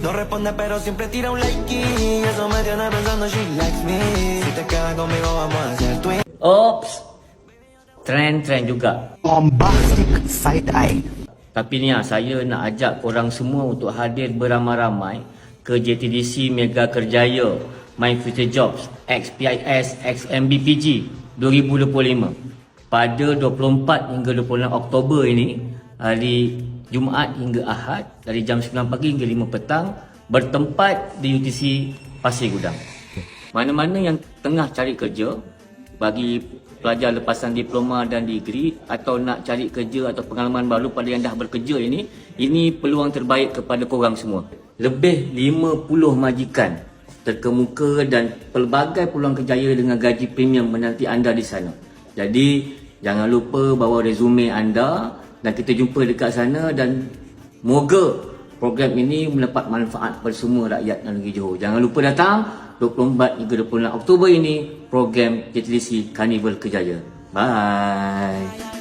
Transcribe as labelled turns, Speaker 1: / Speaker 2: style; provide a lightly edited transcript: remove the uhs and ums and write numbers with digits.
Speaker 1: No responde pero siempre tira un like y eso me tiene pensando she likes me. Si te quedas conmigo vamos a hacer twin.
Speaker 2: Ops, trend juga.
Speaker 3: Bombastic side eye.
Speaker 2: Tapi ni saya nak ajak korang semua untuk hadir beramai-ramai ke JTDC Mega Kerjaya My Future Jobs XPIS XMBPG 2025 pada 24 hingga 26 Oktober ini, hari Jumaat hingga Ahad, dari jam 9 pagi hingga 5 petang, bertempat di UTC Pasir Gudang. Mana-mana yang tengah cari kerja, bagi pelajar lepasan diploma dan degree, atau nak cari kerja atau pengalaman baru pada yang dah bekerja ini peluang terbaik kepada korang semua. Lebih 50 majikan terkemuka dan pelbagai peluang kerjaya dengan gaji premium menanti anda di sana. Jadi jangan lupa bawa resume anda dan kita jumpa dekat sana, dan moga program ini mendapat manfaat kepada semua rakyat negeri Johor. Jangan lupa datang 24 hingga 26 Oktober ini, program JTDC Karnival Kerjaya. Bye.